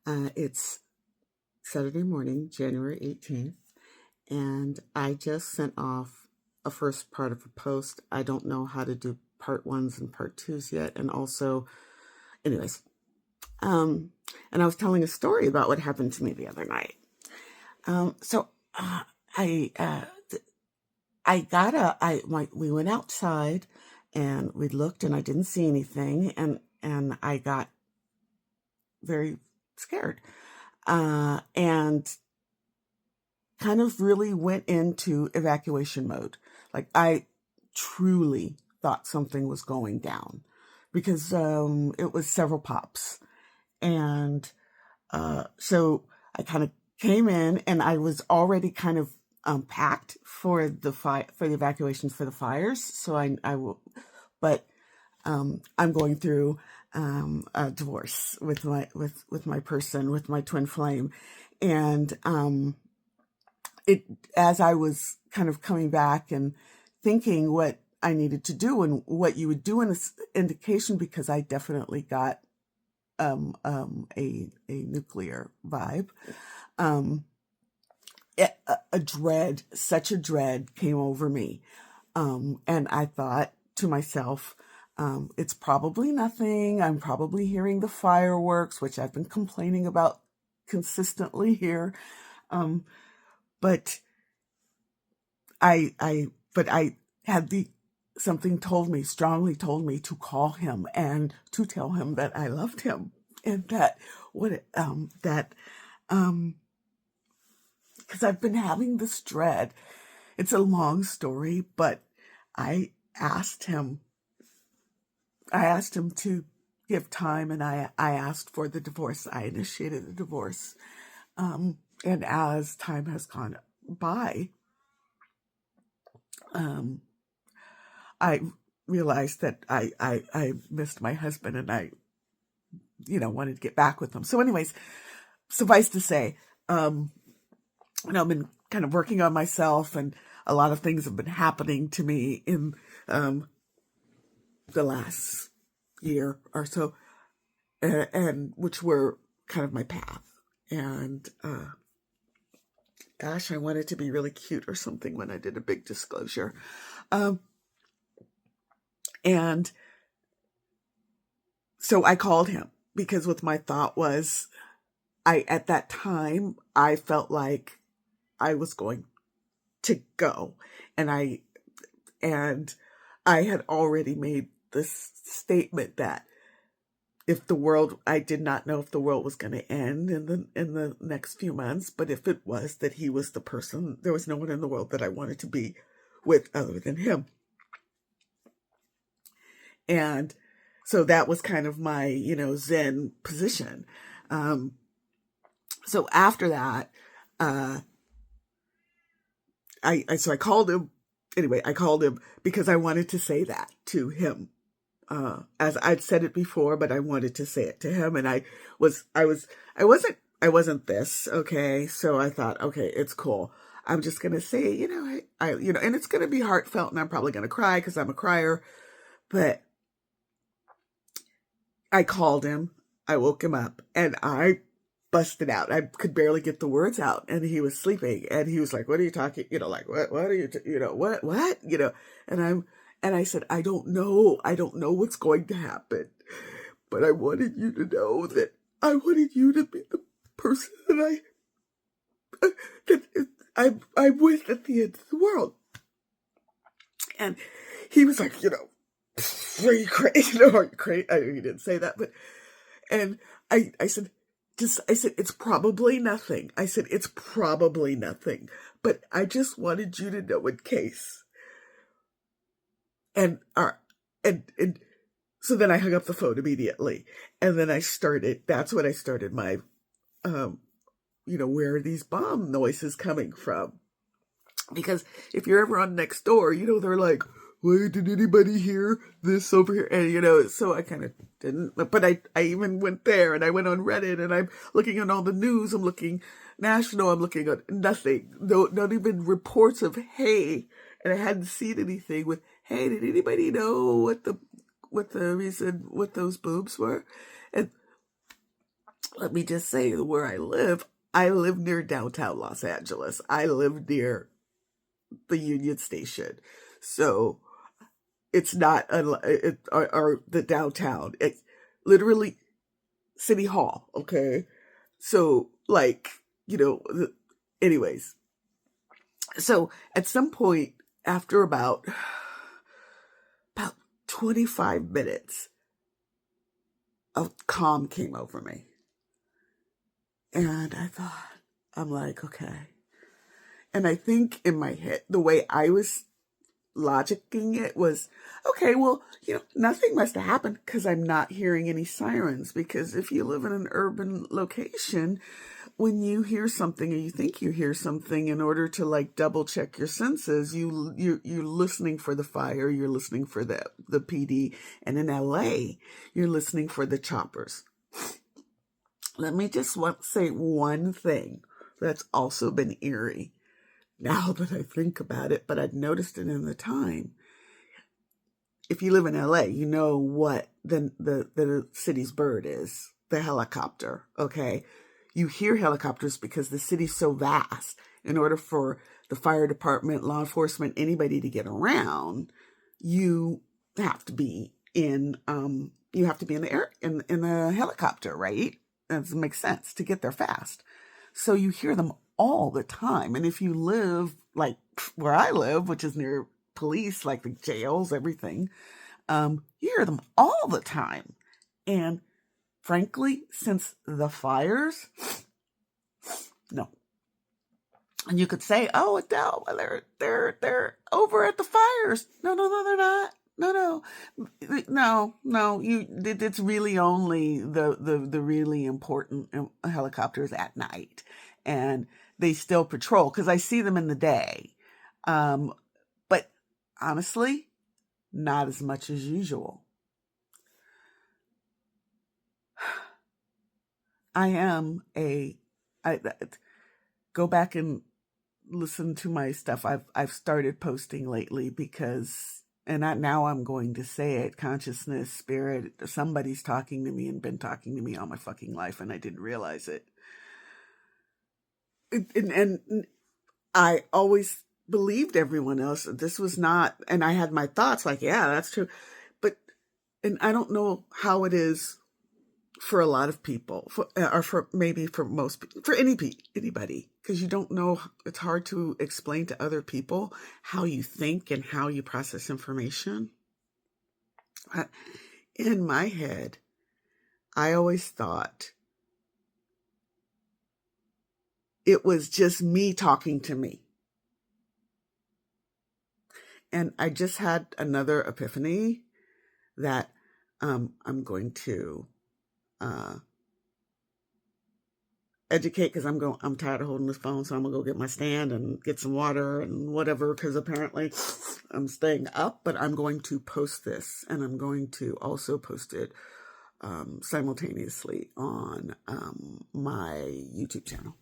It's Saturday morning, January 18th, and I just sent off a first part of a post. I don't know how to do part ones and part twos yet. And also, anyways, um, and I was telling a story about what happened to me the other night. So I we went outside and we looked and I didn't see anything, and I got very scared, and kind of really went into evacuation mode. Like, I truly thought something was going down because it was several pops. And so I kind of came in and I was already kind of packed for for the evacuations for the fires. So I will, but I'm going through a divorce with my person, with my twin flame. And it, as I was kind of coming back and thinking what I needed to do and what you would do in this indication, because I definitely got a nuclear vibe. Such a dread came over me. And I thought to myself, it's probably nothing. I'm probably hearing the fireworks, which I've been complaining about consistently here. But I had something strongly told me to call him and to tell him that I loved him, and because I've been having this dread. It's a long story, but I asked him to give time, and I asked for the divorce. I initiated the divorce. And as time has gone by, I realized that I missed my husband, and I, wanted to get back with him. So anyways, suffice to say, I've been kind of working on myself, and a lot of things have been happening to me in the last year or so, and which were kind of my path. And gosh, I wanted to be really cute or something when I did a big disclosure. And so I called him because what my thought was, at that time, I felt like I was going to go. And I had already made this statement that I did not know if the world was going to end in the next few months, but if it was, that he was the person. There was no one in the world that I wanted to be with other than him. And so that was kind of my, Zen position. So after that, I called him. Anyway, I called him because I wanted to say that to him. As I'd said it before, but I wanted to say it to him. And I wasn't this, okay? So I thought, okay, it's cool. I'm just going to say, and it's going to be heartfelt, and I'm probably going to cry because I'm a crier. But I called him, I woke him up, and I busted out. I could barely get the words out, and he was sleeping, and he was like, "What are you talking? Like, what are you, what?" And I said, I don't know what's going to happen, but I wanted you to know that I wanted you to be the person I'm with at the end of the world. And he was like, are you crazy? Are you crazy? I mean, he didn't say that, but, and I said, it's probably nothing. I said, it's probably nothing, but I just wanted you to know in case. And so then I hung up the phone immediately, and then that's when I started my, where are these bomb noises coming from? Because if you're ever on Nextdoor, they're like, wait, did anybody hear this over here? And, so I kind of didn't, but I even went there, and I went on Reddit, and I'm looking at all the news. I'm looking national. I'm looking at nothing. No, not even reports of, hey, and I hadn't seen anything with, hey, did anybody know what the reason, what those boobs were? And let me just say where I live near downtown Los Angeles. I live near the Union Station. So it's not, or the downtown. It's literally City Hall, okay? So, like, anyways. So at some point, after about 25 minutes, a calm came over me. And I'm like, okay. And I think in my head, the way I was logicking it was, okay, well, nothing must have happened because I'm not hearing any sirens. Because if you live in an urban location, when you hear something or you think you hear something, in order to like double check your senses, you're listening for the fire, you're listening for the PD, and in LA, you're listening for the choppers. Let me just say one thing that's also been eerie now that I think about it, but I'd noticed it in the time. If you live in LA, you know what the city's bird is, the helicopter, okay? You hear helicopters because the city's so vast. In order for the fire department, law enforcement, anybody to get around, you have to be in the air, in the helicopter, right? That makes sense to get there fast. So you hear them all the time. And if you live like where I live, which is near police, like the jails, everything, you hear them all the time. And frankly, since the fires, no. And you could say, oh, Adele, they're over at the fires. No, they're not. No. It's really only the really important helicopters at night, and they still patrol because I see them in the day, but honestly, not as much as usual. I go back and listen to my stuff. I've started posting lately because, and now I'm going to say it, consciousness, spirit, somebody's talking to me and been talking to me all my fucking life, and I didn't realize it. And I always believed everyone else. This was not, and I had my thoughts like, yeah, that's true. And I don't know how it is for a lot of people, or for maybe for most people, for anybody, because you don't know. It's hard to explain to other people how you think and how you process information. In my head, I always thought it was just me talking to me. And I just had another epiphany that I'm going to educate, because I'm tired of holding this phone, so I'm gonna go get my stand and get some water and whatever, because apparently I'm staying up. But I'm going to post this, and I'm going to also post it simultaneously on my YouTube channel.